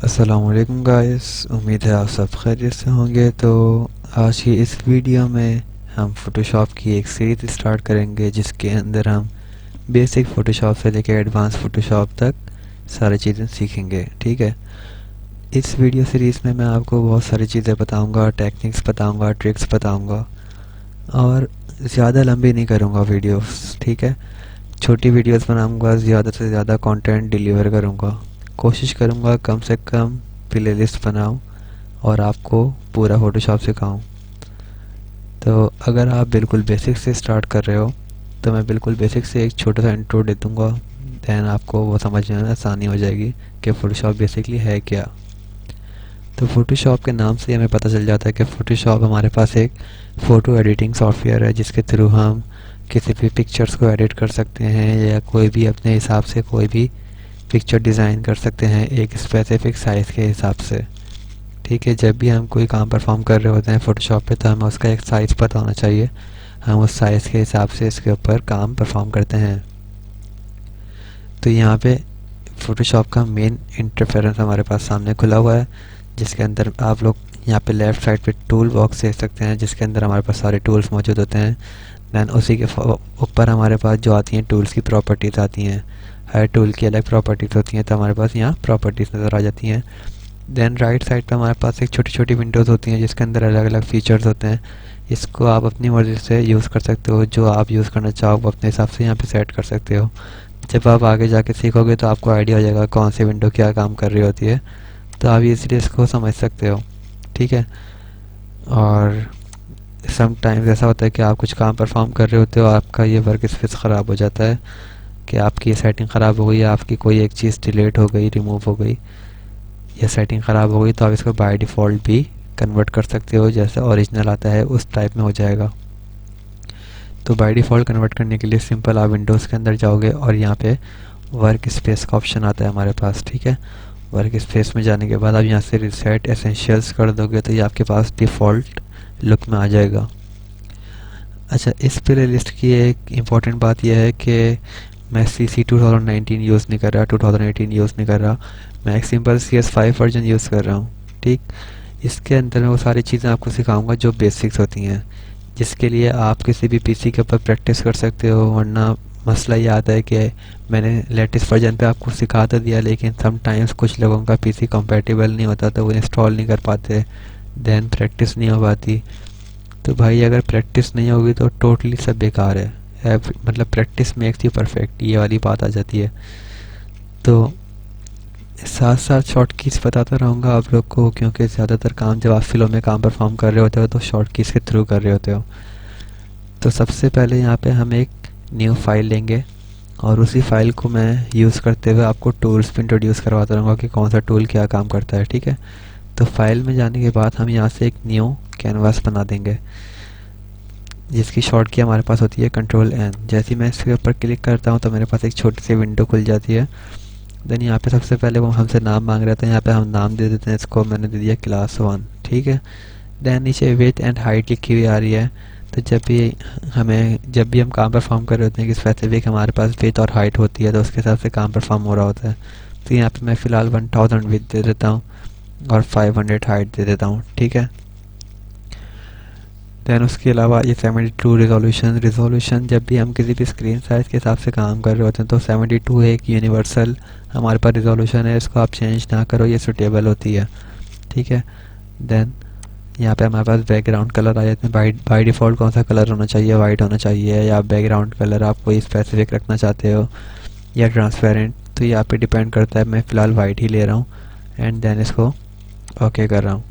अस्सलामुअलैकुम गाइस, उम्मीद है आप सब खैरियत से होंगे। तो आज की इस वीडियो में हम फ़ोटोशॉप की एक सीरीज़ स्टार्ट करेंगे जिसके अंदर हम बेसिक फ़ोटोशॉप से लेकर एडवांस फ़ोटोशॉप तक सारी चीज़ें सीखेंगे। ठीक है, इस वीडियो सीरीज़ में मैं आपको बहुत सारी चीज़ें बताऊंगा, टेक्निक्स बताऊंगा, ट्रिक्स बताऊंगा और ज़्यादा लंबी नहीं करूंगा वीडियोस। ठीक है, छोटी वीडियोस बनाऊंगा, ज़्यादा से ज़्यादा कंटेंट डिलीवर करूंगा। कोशिश करूंगा कम से कम प्लेलिस्ट बनाऊं और आपको पूरा फ़ोटोशॉप सिखाऊं। तो अगर आप बिल्कुल बेसिक से स्टार्ट कर रहे हो तो मैं बिल्कुल बेसिक से एक छोटा सा इंट्रो दे दूँगा, दैन आपको वो समझने में आसानी हो जाएगी कि फ़ोटोशॉप बेसिकली है क्या। तो फ़ोटोशॉप के नाम से हमें पता चल जाता है कि फ़ोटोशॉप हमारे पास एक फ़ोटो एडिटिंग सॉफ्टवेयर है जिसके थ्रू हम किसी भी पिक्चर्स को एडिट कर सकते हैं या कोई भी अपने हिसाब से कोई भी पिक्चर डिज़ाइन कर सकते हैं एक स्पेसिफिक साइज़ के हिसाब से। ठीक है, जब भी हम कोई काम परफॉर्म कर रहे होते हैं फ़ोटोशॉप पे तो हमें उसका एक साइज़ पता होना चाहिए। हम उस साइज़ के हिसाब से इसके ऊपर काम परफॉर्म करते हैं। तो यहाँ पे फ़ोटोशॉप का मेन इंटरफेरेंस हमारे पास सामने खुला हुआ है जिसके अंदर आप लोग यहाँ पे लेफ़्ट साइड पे टूल बॉक्स देख सकते हैं जिसके अंदर हमारे पास सारे टूल्स मौजूद होते हैं। दैन उसी के ऊपर हमारे पास जो आती हैं टूल्स की प्रॉपर्टीज़ आती हैं। हर टूल की अलग प्रॉपर्टीज़ होती हैं तो हमारे पास यहाँ प्रॉपर्टीज़ नज़र आ जाती हैं। दैन राइट साइड पे हमारे पास एक छोटी छोटी विंडोज़ होती हैं जिसके अंदर अलग अलग फ़ीचर्स होते हैं। इसको आप अपनी मर्ज़ी से यूज़ कर सकते हो, जो आप यूज़ करना चाहो वो अपने हिसाब से यहाँ पे सेट कर सकते हो। जब आप आगे जाके सीखोगे तो आपको आइडिया हो जाएगा कौन सी विंडो क्या काम कर रही होती है, तो आप इजीली इसको समझ सकते हो। ठीक है, और समटाइम्स ऐसा होता है कि आप कुछ काम परफॉर्म कर रहे होते हो, आपका ये वर्क स्पेस ख़राब हो जाता है कि आपकी सेटिंग ख़राब हो गई या आपकी कोई एक चीज़ डिलीट हो गई, रिमूव हो गई या सेटिंग ख़राब हो गई, तो आप इसको बाय डिफ़ॉल्ट भी कन्वर्ट कर सकते हो, जैसे ओरिजिनल आता है उस टाइप में हो जाएगा। तो बाय डिफ़ॉल्ट कन्वर्ट करने के लिए सिंपल आप विंडोज़ के अंदर जाओगे और यहाँ पे वर्क स्पेस का ऑप्शन आता है हमारे पास। ठीक है, वर्क स्पेस में जाने के बाद आप यहाँ से रिसेट एसेंशियल्स कर दोगे तो ये आपके पास डिफ़ॉल्ट लुक में आ जाएगा। अच्छा, इस प्ले लिस्ट की एक इम्पॉर्टेंट बात यह है कि मैं CC 2019 यूज़ नहीं कर रहा, 2018 यूज़ नहीं कर रहा, मैं एक सिंपल CS5 वर्जन यूज़ कर रहा हूँ। ठीक, इसके अंदर मैं वो सारी चीज़ें आपको सिखाऊंगा जो बेसिक्स होती हैं, जिसके लिए आप किसी भी PC के ऊपर प्रैक्टिस कर सकते हो। वरना मसला ये आता है कि मैंने लेटेस्ट वर्जन पे आपको सिखा तो दिया लेकिन समटाइम्स कुछ लोगों का PC कंपैटिबल नहीं होता तो वो इंस्टॉल नहीं कर पाते, दैन प्रैक्टिस नहीं हो पाती। तो भाई अगर प्रैक्टिस नहीं होगी तो टोटली सब बेकार है। मतलब प्रैक्टिस मेक्स यू परफेक्ट, ये वाली बात आ जाती है। तो साथ साथ शॉर्ट कीज़ बताता रहूँगा आप लोग को, क्योंकि ज़्यादातर काम जब आप फिल्मों में काम परफॉर्म कर रहे होते हो तो शॉर्ट कीज़ के थ्रू कर रहे होते हो। तो सबसे पहले यहाँ पे हम एक न्यू फाइल लेंगे और उसी फाइल को मैं यूज़ करते हुए आपको टूल्स पे इंट्रोड्यूस करवाता रहूँगा कि कौन सा टूल क्या काम करता है। ठीक है, तो फाइल में जाने के बाद हम यहाँ से एक न्यू कैनवास बना देंगे जिसकी शॉर्ट की हमारे पास होती है Ctrl+N। जैसे ही मैं इसके ऊपर क्लिक करता हूँ तो मेरे पास एक छोटी सी विंडो खुल जाती है। देन यहाँ पे सबसे पहले वो हमसे नाम मांग रहे थे, यहाँ पे हम नाम दे देते हैं, इसको मैंने दे दिया क्लास 1। ठीक है, देन नीचे विड्थ एंड हाइट लिखी हुई आ रही है। तो जब भी हम काम परफॉर्म कर रहे होते हैं कि स्पेसिफिक हमारे पास विड्थ और हाइट होती है तो उसके हिसाब से काम परफॉर्म हो रहा होता है। तो यहाँ पे मैं फ़िलहाल 1000 विड्थ दे देता हूँ और 500 हाइट दे देता हूँ। ठीक है, दैन उसके अलावा ये 72 रिजोल्यूशन जब भी हम किसी भी स्क्रीन साइज़ के हिसाब से काम कर रहे होते हैं तो 72 एक यूनिवर्सल हमारे पास रिजोल्यूशन है, इसको आप चेंज ना करो, ये सूटेबल होती है। ठीक है, देन यहाँ पे हमारे पास बैकग्राउंड कलर आ जाते हैं। बाय डिफ़ॉल्ट कौन सा कलर होना चाहिए, वाइट होना चाहिए या बैकग्राउंड कलर आप कोई स्पेसिफिक रखना चाहते हो या ट्रांसपेरेंट, तो ये आप पे डिपेंड करता है। मैं फ़िलहाल वाइट ही ले रहा हूँ एंड देन इसको ओके कर रहा हूँ।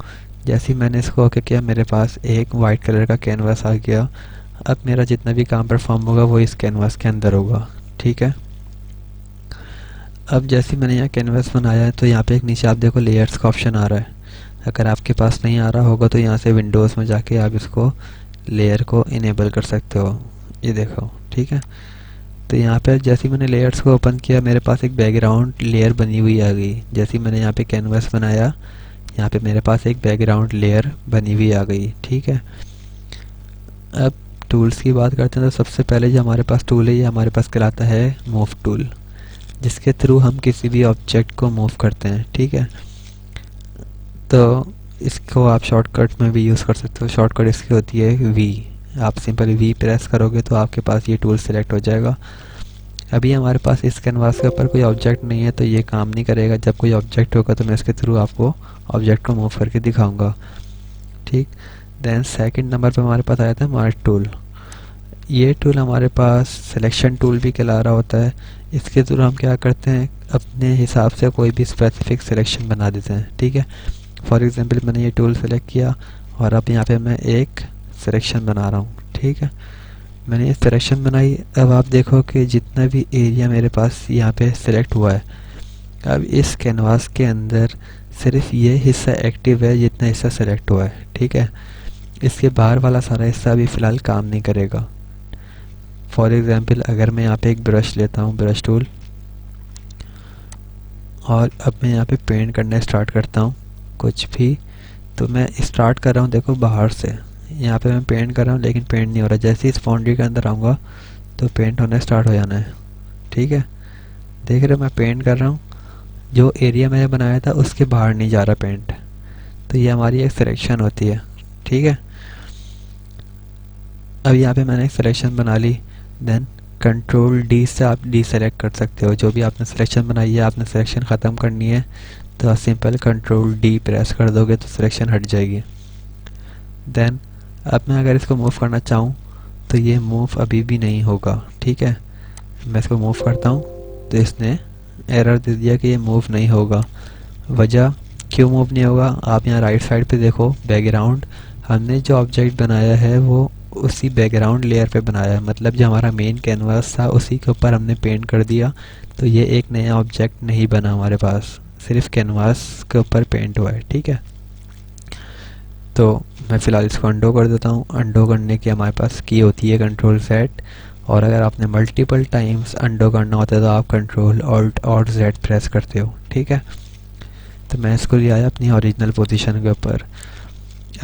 जैसे ही मैंने इसको ओके किया मेरे पास एक वाइट कलर का कैनवास आ गया। अब मेरा जितना भी काम परफॉर्म होगा वो इस कैनवास के अंदर होगा। ठीक है, अब जैसे मैंने यहाँ कैनवास बनाया है तो यहाँ पे एक नीचे आप देखो लेयर्स का ऑप्शन आ रहा है। अगर आपके पास नहीं आ रहा होगा तो यहाँ से विंडोज़ में जाके आप इसको लेयर को इनेबल कर सकते हो, ये देखो। ठीक है, तो यहाँ पे जैसे मैंने लेयर्स को ओपन किया मेरे पास एक बैकग्राउंड लेयर बनी हुई आ गई। जैसे मैंने यहाँ पे कैनवास बनाया यहाँ पे मेरे पास एक बैकग्राउंड लेयर बनी हुई आ गई। ठीक है, अब टूल्स की बात करते हैं तो सबसे पहले जो हमारे पास टूल है ये हमारे पास कहलाता है मूव टूल, जिसके थ्रू हम किसी भी ऑब्जेक्ट को मूव करते हैं। ठीक है, तो इसको आप शॉर्टकट में भी यूज़ कर सकते हो। शॉर्टकट इसकी होती है वी। आप सिंपल वी प्रेस करोगे तो आपके पास ये टूल सेलेक्ट हो जाएगा। अभी हमारे पास इस कैनवास के ऊपर कोई ऑब्जेक्ट नहीं है तो ये काम नहीं करेगा। जब कोई ऑब्जेक्ट होगा तो मैं इसके थ्रू आपको ऑब्जेक्ट को मूव करके दिखाऊंगा, ठीक। देन सेकंड नंबर पे हमारे पास आया था मार्क टूल। ये टूल हमारे पास सिलेक्शन टूल भी कहला रहा होता है। इसके थ्रू हम क्या करते हैं, अपने हिसाब से कोई भी स्पेसिफिक सिलेक्शन बना देते हैं, ठीक है। फॉर एग्जांपल मैंने ये टूल सेलेक्ट किया और अब यहाँ पे मैं एक सिलेक्शन बना रहा हूँ, ठीक है। मैंने ये सिलेक्शन बनाई। अब आप देखो कि जितना भी एरिया मेरे पास यहाँ पे सिलेक्ट हुआ है, अब इस कैनवास के अंदर सिर्फ ये हिस्सा एक्टिव है जितना हिस्सा सेलेक्ट हुआ है, ठीक है। इसके बाहर वाला सारा हिस्सा अभी फ़िलहाल काम नहीं करेगा। फॉर एग्ज़ाम्पल अगर मैं यहाँ पे एक ब्रश लेता हूँ, ब्रश टूल, और अब मैं यहाँ पे पेंट करना स्टार्ट करता हूँ कुछ भी, तो मैं स्टार्ट कर रहा हूँ देखो बाहर से। यहाँ पे मैं पेंट कर रहा हूँ लेकिन पेंट नहीं हो रहा। जैसे ही इस बाउंड्री के अंदर आऊँगा तो पेंट होना स्टार्ट हो जाना है, ठीक है। देख रहे हो मैं पेंट कर रहा हूँ, जो एरिया मैंने बनाया था उसके बाहर नहीं जा रहा पेंट। तो ये हमारी एक सिलेक्शन होती है, ठीक है। अब यहाँ पे मैंने एक सिलेक्शन बना ली। देन कंट्रोल डी से आप डी सेलेक्ट कर सकते हो। जो भी आपने सिलेक्शन बनाई है, आपने सिलेक्शन ख़त्म करनी है तो आप सिंपल कंट्रोल डी प्रेस कर दोगे तो सिलेक्शन हट जाएगी। देन अब मैं अगर इसको मूव करना चाहूँ तो ये मूव अभी भी नहीं होगा, ठीक है। मैं इसको मूव करता हूँ तो इसने एरर दे दिया कि ये मूव नहीं होगा। वजह क्यों मूव नहीं होगा, आप यहाँ राइट साइड पे देखो, बैकग्राउंड हमने जो ऑब्जेक्ट बनाया है वो उसी बैकग्राउंड लेयर पे बनाया है। मतलब जो हमारा मेन कैनवास था उसी के ऊपर हमने पेंट कर दिया, तो ये एक नया ऑब्जेक्ट नहीं बना हमारे पास, सिर्फ कैनवास के ऊपर पेंट हुआ है, ठीक है। तो मैं फ़िलहाल इसको अंडो कर देता हूँ। अंडो करने की हमारे पास की होती है कंट्रोल Z, और अगर आपने मल्टीपल टाइम्स अंडो करना होता है तो आप कंट्रोल ऑल्ट और Z प्रेस करते हो, ठीक है। तो मैं इसको ले आया अपनी ओरिजिनल पोजीशन के ऊपर।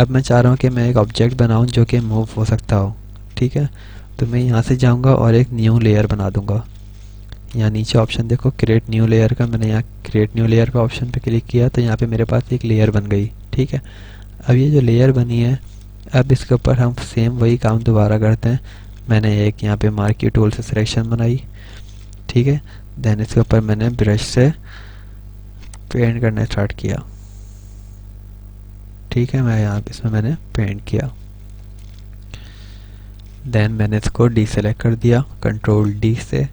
अब मैं चाह रहा हूँ कि मैं एक ऑब्जेक्ट बनाऊँ जो कि मूव हो सकता हो, ठीक है। तो मैं यहाँ से जाऊँगा और एक न्यू लेयर बना दूँगा। यहाँ नीचे ऑप्शन देखो क्रिएट न्यू लेयर का, मैंने यहाँ क्रिएट न्यू लेयर का ऑप्शन पे क्लिक किया तो यहाँ पे मेरे पास एक लेयर बन गई, ठीक है। अब ये जो लेयर बनी है, अब इसके ऊपर हम सेम वही काम दोबारा करते हैं। मैंने एक यहाँ पे मार्की टूल से सिलेक्शन बनाई, ठीक है। देन इसके ऊपर मैंने ब्रश से पेंट करना स्टार्ट किया, ठीक है। मैं यहाँ पे इसमें मैंने पेंट किया। देन मैंने इसको डी सेलेक्ट कर दिया कंट्रोल डी से।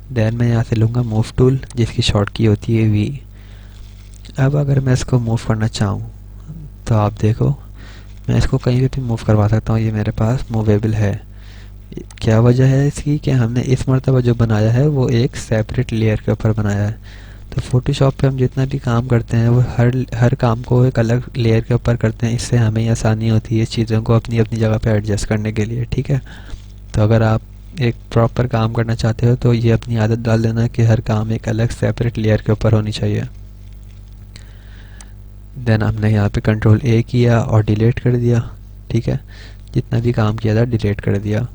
देन मैं यहाँ से लूँगा मूव टूल जिसकी शॉर्ट की होती है वी। अब अगर मैं इसको मूव करना चाहूँ तो आप देखो मैं इसको कहीं भी मूव करवा सकता हूँ, ये मेरे पास मूवेबल है। क्या वजह है इसकी कि हमने इस मरतबा जो बनाया है वो एक सेपरेट लेयर के ऊपर बनाया है। तो फोटोशॉप पे हम जितना भी काम करते हैं वो हर काम को एक अलग लेयर के ऊपर करते हैं। इससे हमें आसानी होती है चीज़ों को अपनी अपनी जगह पे एडजस्ट करने के लिए, ठीक है। तो अगर आप एक प्रॉपर काम करना चाहते हो तो ये अपनी आदत डाल देना कि हर काम एक अलग सेपरेट लेयर के ऊपर होनी चाहिए। देन हमने यहाँ पे कंट्रोल ए किया और डिलीट कर दिया, ठीक है। जितना भी काम किया था डिलीट कर दिया।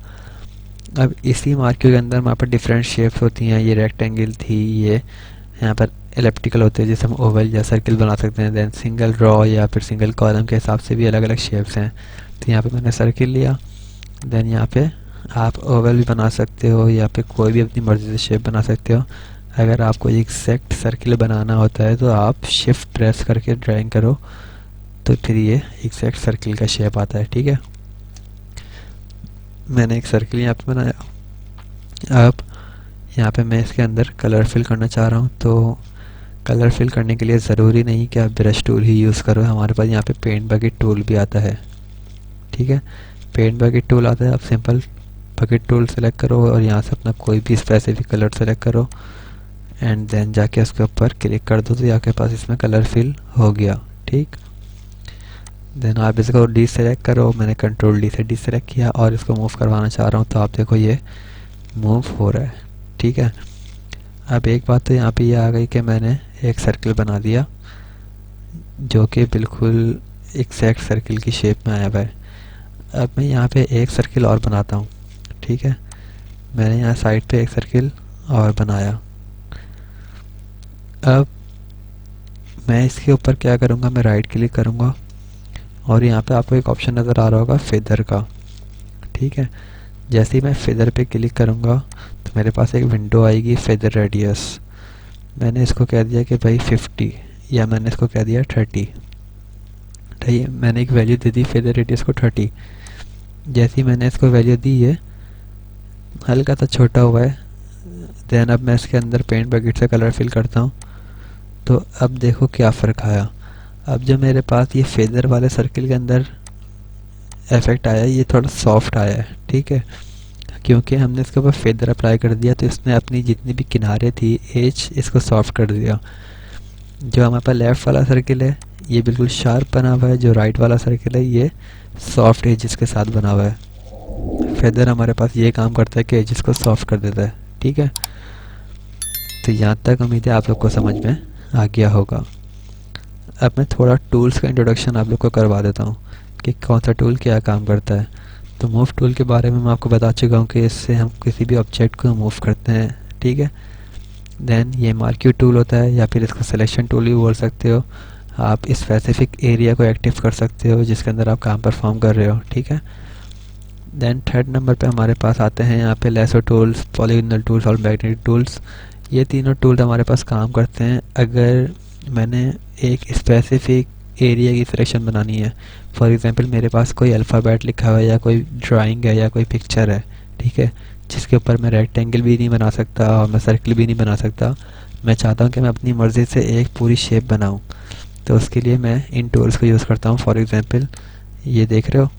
अब इसी मार्क्यू के अंदर हमारे पास डिफरेंट शेप्स होती हैं। ये रेक्टेंगल थी, ये यहाँ पर एलिप्टिकल होते हैं जिसे हम ओवल या सर्किल बना सकते हैं। देन सिंगल रॉ या फिर सिंगल कॉलम के हिसाब से भी अलग अलग शेप्स हैं। तो यहाँ पे मैंने सर्किल लिया। देन यहाँ पे आप ओवल भी बना सकते हो या फिर कोई भी अपनी मर्ज़ी से शेप बना सकते हो। अगर आपको एग्जैक्ट सर्किल बनाना होता है तो आप शिफ्ट प्रेस करके ड्राइंग करो तो फिर ये एग्जैक्ट सर्किल का शेप आता है, ठीक है। मैंने एक सर्किल यहाँ पे बनाया। अब यहाँ पे मैं इसके अंदर कलर फिल करना चाह रहा हूँ, तो कलर फिल करने के लिए ज़रूरी नहीं कि आप ब्रश टूल ही यूज़ करो। हमारे पास यहाँ पे पेंट बकेट टूल भी आता है, ठीक है। पेंट बकेट टूल आता है, आप सिंपल बकेट टूल सेलेक्ट करो और यहाँ से अपना कोई भी स्पेसिफिक कलर सेलेक्ट करो एंड देन जाके उसके ऊपर क्लिक कर दो तो आपके पास इसमें कलर फिल हो गया, ठीक। देन आप इसको डी सेलेक्ट करो। मैंने कंट्रोल डी से डी सेलेक्ट किया और इसको मूव करवाना चाह रहा हूँ तो आप देखो ये मूव हो रहा है, ठीक है। अब एक बात तो यहाँ पे ये आ गई कि मैंने एक सर्किल बना दिया जो कि बिल्कुल एग्जैक्ट सर्किल की शेप में आया हुआ है। अब मैं यहाँ पे एक सर्किल और बनाता हूँ, ठीक है। मैंने यहाँ साइड पे एक सर्किल और बनाया। अब मैं इसके ऊपर क्या करूँगा, मैं राइट क्लिक करूँगा और यहाँ पे आपको एक ऑप्शन नज़र आ रहा होगा फेदर का, ठीक है। जैसे ही मैं फेदर पे क्लिक करूँगा तो मेरे पास एक विंडो आएगी फेदर रेडियस। मैंने इसको कह दिया कि भाई 50 या मैंने इसको कह दिया 30, ठीक है। मैंने एक वैल्यू दे दी फेदर रेडियस को 30। जैसे ही मैंने इसको वैल्यू दी है, हल्का सा छोटा हुआ है। देन अब मैं इसके अंदर पेंट बकेट से कलर फिल करता हूँ, तो अब देखो क्या फ़र्क आया। अब जो मेरे पास ये फेदर वाले सर्किल के अंदर इफेक्ट आया, ये थोड़ा सॉफ्ट आया है, ठीक है, क्योंकि हमने इसके ऊपर फेदर अप्लाई कर दिया तो इसने अपनी जितनी भी किनारे थी एज इसको सॉफ्ट कर दिया। जो हमारे पास लेफ़्ट वाला सर्किल है ये बिल्कुल शार्प बना हुआ है, जो राइट वाला सर्किल है ये सॉफ्ट एजेस के साथ बना हुआ है। फेदर हमारे पास ये काम करता है कि एजेस को सॉफ्ट कर देता है, ठीक है। तो यहाँ तक उम्मीद है आप लोग को समझ में आ गया होगा। अब मैं थोड़ा टूल्स का इंट्रोडक्शन आप लोग को करवा देता हूँ कि कौन सा टूल क्या काम करता है। तो मूव टूल के बारे में मैं आपको बता चुका हूँ कि इससे हम किसी भी ऑब्जेक्ट को मूव करते हैं, ठीक है। देन ये मार्क्यू टूल होता है या फिर इसको सिलेक्शन टूल भी बोल सकते हो। आप स्पेसिफिक एरिया को एक्टिव कर सकते हो जिसके अंदर आप काम परफॉर्म कर रहे हो, ठीक है। देन थर्ड नंबर पे हमारे पास आते हैं यहाँ पे लेसो टूल्स, पॉलीगोनल टूल्स और मैग्नेटिक टूल्स। ये तीनों टूल हमारे पास काम करते हैं अगर मैंने एक स्पेसिफिक एरिया की सिलेक्शन बनानी है। फॉर एग्जांपल मेरे पास कोई अल्फ़ाबेट लिखा हुआ है या कोई ड्राइंग है या कोई पिक्चर है, ठीक है, जिसके ऊपर मैं रेक्टेंगल भी नहीं बना सकता और मैं सर्किल भी नहीं बना सकता। मैं चाहता हूँ कि मैं अपनी मर्ज़ी से एक पूरी शेप बनाऊँ, तो उसके लिए मैं इन टूल्स को यूज़ करता हूँ। फॉर एग्जांपल ये देख रहे हो,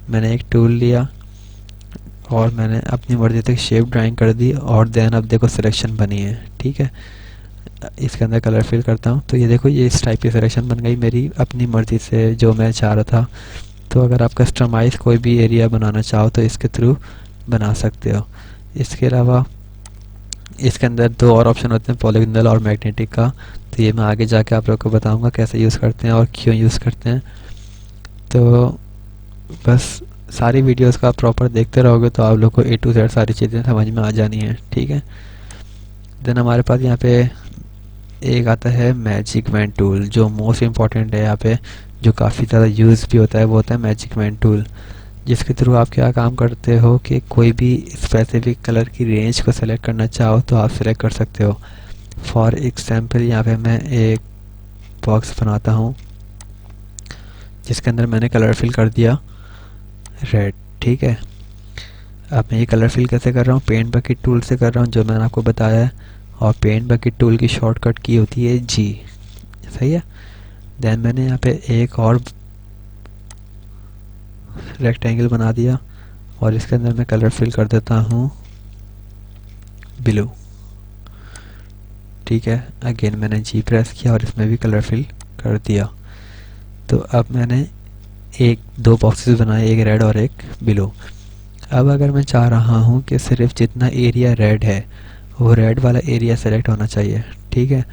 मैंने एक टूल लिया और मैंने अपनी मर्ज़ी से शेप ड्राइंग कर दी और देन अब देखो सिलेक्शन बनी है, ठीक है। इसके अंदर कलर फिल करता हूँ तो ये देखो ये इस टाइप की सिलेक्शन बन गई मेरी अपनी मर्ज़ी से जो मैं चाह रहा था। तो अगर आप कस्टमाइज़ कोई भी एरिया बनाना चाहो तो इसके थ्रू बना सकते हो। इसके अलावा इसके अंदर दो और ऑप्शन होते हैं, पॉलीगोनल और मैग्नेटिक का। तो ये मैं आगे जाके आप लोग को बताऊंगा कैसे यूज़ करते हैं और क्यों यूज़ करते हैं। तो बस सारी वीडियोस का आप प्रॉपर देखते रहोगे तो आप लोग को A to Z सारी चीज़ें समझ में आ जानी है, ठीक है। देन हमारे पास यहाँ पे एक आता है मैजिक वैन टूल, जो मोस्ट इम्पॉर्टेंट है यहाँ पे, जो काफ़ी ज़्यादा यूज़ भी होता है, वो होता है मैजिक वैन टूल, जिसके थ्रू आप क्या काम करते हो कि कोई भी स्पेसिफिक कलर की रेंज को सेलेक्ट करना चाहो तो आप सेलेक्ट कर सकते हो। फॉर एग्जांपल यहाँ पे मैं एक बॉक्स बनाता हूँ जिसके अंदर मैंने कलर फिल कर दिया रेड, ठीक है। अब मैं ये कलर फिल कैसे कर रहा हूँ, पेंट बकेट टूल से कर रहा हूँ जो मैंने आपको बताया है, और पेंट बकेट टूल की शॉर्टकट की होती है G, सही है। देन मैंने यहाँ पे एक और रेक्टेंगल बना दिया और इसके अंदर मैं कलर फिल कर देता हूँ ब्लू, ठीक है। अगेन मैंने G प्रेस किया और इसमें भी कलर फिल कर दिया। तो अब मैंने एक दो बॉक्सेस बनाए, एक रेड और एक ब्लू। अब अगर मैं चाह रहा हूँ कि सिर्फ जितना एरिया रेड है वो रेड वाला एरिया सेलेक्ट होना चाहिए, ठीक है,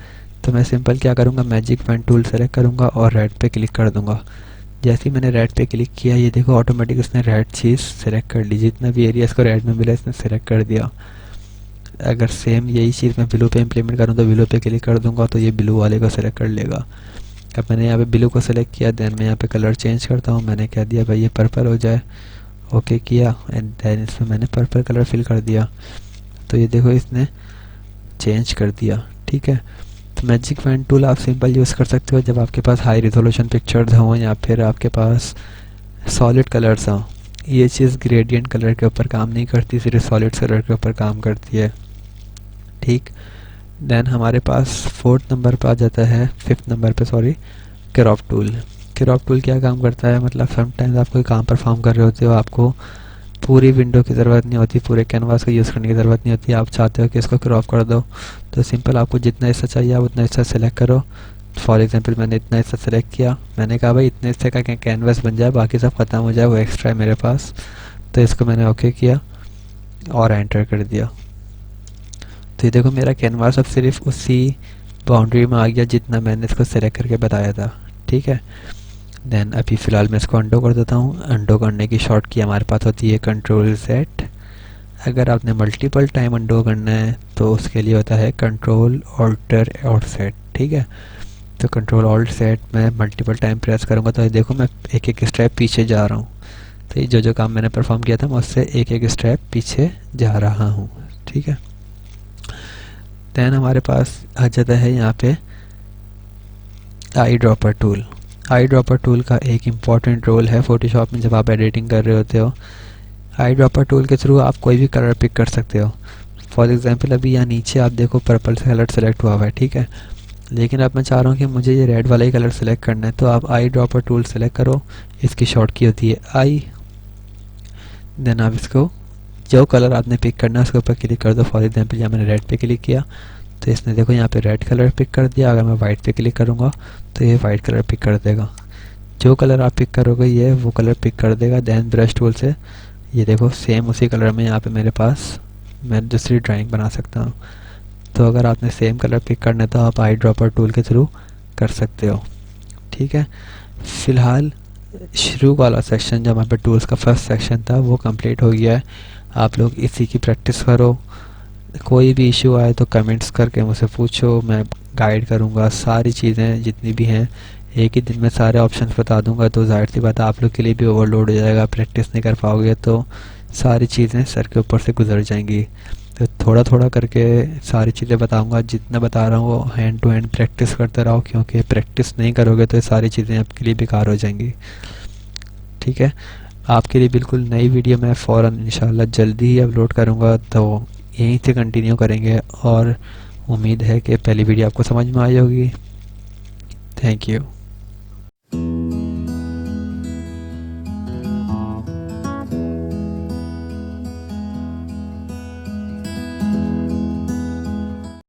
तो मैं सिंपल क्या करूँगा, मैजिक पेन टूल सेलेक्ट करूँगा और रेड पे क्लिक कर दूँगा। जैसे ही मैंने रेड पे क्लिक किया ये देखो ऑटोमेटिक उसने रेड चीज़ सेलेक्ट कर ली, जितना भी एरिया इसको रेड में मिला इसने सेलेक्ट कर दिया। अगर सेम यही चीज़ मैं ब्लू पे इम्प्लीमेंट करूँ तो ब्लू पे क्लिक कर दूँगा तो ये ब्लू वाले को सेलेक्ट कर लेगा। अब मैंने यहाँ पे ब्लू को सेलेक्ट किया, देन मैं यहाँ पे कलर चेंज करता हूँ, मैंने कह दिया भाई ये पर्पल हो जाए, ओके किया, एंड देन इसमें मैंने पर्पल कलर फिल कर दिया। तो ये देखो इसने चेंज कर दिया, ठीक है। तो मैजिक पेन टूल आप सिंपल यूज़ कर सकते हो जब आपके पास हाई रिजोल्यूशन पिक्चर्स हों या फिर आपके पास सॉलिड कलर्स हों। ये चीज़ ग्रेडियंट कलर के ऊपर काम नहीं करती, सिर्फ सॉलिड कलर के ऊपर काम करती है, ठीक। देन हमारे पास फोर्थ नंबर पे आ जाता है, फिफ्थ नंबर पे sorry, crop tool. Crop tool क्या काम करता है, मतलब समटाइम्स आप कोई काम परफॉर्म कर रहे होते हो, आपको पूरी विंडो की ज़रूरत नहीं होती, पूरे कैनवास को यूज़ करने की ज़रूरत नहीं होती, आप चाहते हो कि इसको क्रॉप कर दो, तो सिंपल आपको जितना हिस्सा चाहिए आप उतना हिस्सा सेलेक्ट करो। फॉर एग्जांपल मैंने इतना हिस्सा सेलेक्ट किया, मैंने कहा भाई इतने हिस्से का कैनवास बन जाए, बाकी सब ख़त्म हो जाए, वो एक्स्ट्रा है मेरे पास, तो इसको मैंने ओके किया और एंटर कर दिया। तो ये देखो मेरा कैनवास अब सिर्फ उसी बाउंड्री में आ गया जितना मैंने इसको सेलेक्ट करके बताया था, ठीक है। देन अभी फ़िलहाल मैं इसको अंडो कर देता हूँ। अंडो करने की शॉर्ट की हमारे पास होती है Ctrl+Z। अगर आपने मल्टीपल टाइम अंडो करना है तो उसके लिए होता है Ctrl+Alt+Z, ठीक है। तो कंट्रोल ऑल्ट सेट मैं मल्टीपल टाइम प्रेस करूँगा तो देखो मैं एक एक स्टेप पीछे जा रहा हूँ। तो ये जो काम मैंने परफॉर्म किया था मैं उससे एक एक स्टेप पीछे जा रहा हूँ। ठीक है, दैन हमारे पास आ जाता है यहाँ पे eye dropper tool. Eye dropper tool का एक इम्पॉर्टेंट रोल है फोटोशॉप में जब आप एडिटिंग कर रहे होते हो। आई ड्रॉपर टूल के थ्रू आप कोई भी कलर पिक कर सकते हो। फॉर एग्जांपल अभी यहाँ नीचे आप देखो पर्पल से कलर सेलेक्ट हुआ है, ठीक है, लेकिन अब मैं चाह रहा हूँ कि मुझे ये रेड वाला ही कलर सेलेक्ट करना है। तो आप आई ड्रॉपर टूल सेलेक्ट करो, इसकी शॉर्ट की होती है आई, देन आप इसको जो कलर आपने पिक करना है उसके ऊपर क्लिक कर दो। फॉर एग्जांपल यहाँ मैंने रेड पे क्लिक किया तो इसने देखो यहाँ पे रेड कलर पिक कर दिया। अगर मैं वाइट पे क्लिक करूँगा तो ये वाइट कलर पिक कर देगा। जो कलर आप पिक करोगे ये वो कलर पिक कर देगा। दैन ब्रश टूल से ये देखो सेम उसी कलर में यहाँ पे मेरे पास मैं दूसरी ड्राइंग बना सकता हूँ। तो अगर आपने सेम कलर पिक करना है तो आप आई ड्रॉपर टूल के थ्रू कर सकते हो। ठीक है, फ़िलहाल शुरू वाला सेक्शन जब वहाँ पे टूल्स का फर्स्ट सेक्शन था वो कंप्लीट हो गया है। आप लोग इसी की प्रैक्टिस करो। कोई भी इशू आए तो कमेंट्स करके मुझसे पूछो, मैं गाइड करूँगा। सारी चीज़ें जितनी भी हैं एक ही दिन में सारे ऑप्शंस बता दूंगा तो जाहिर सी बात है आप लोग के लिए भी ओवरलोड हो जाएगा। प्रैक्टिस नहीं कर पाओगे तो सारी चीज़ें सर के ऊपर से गुजर जाएंगी। तो थोड़ा थोड़ा करके सारी चीज़ें बताऊंगा। जितना बता रहा हूँ वो हैंड टू हैंड प्रैक्टिस करते रहो, क्योंकि प्रैक्टिस नहीं करोगे तो ये सारी चीज़ें आपके लिए बेकार हो जाएंगी। ठीक है, आपके लिए बिल्कुल नई वीडियो मैं फ़ौरन इंशाल्लाह जल्दी ही अपलोड करूँगा, तो यहीं से कंटिन्यू करेंगे। और उम्मीद है कि पहली वीडियो आपको समझ में आई होगी। Thank you.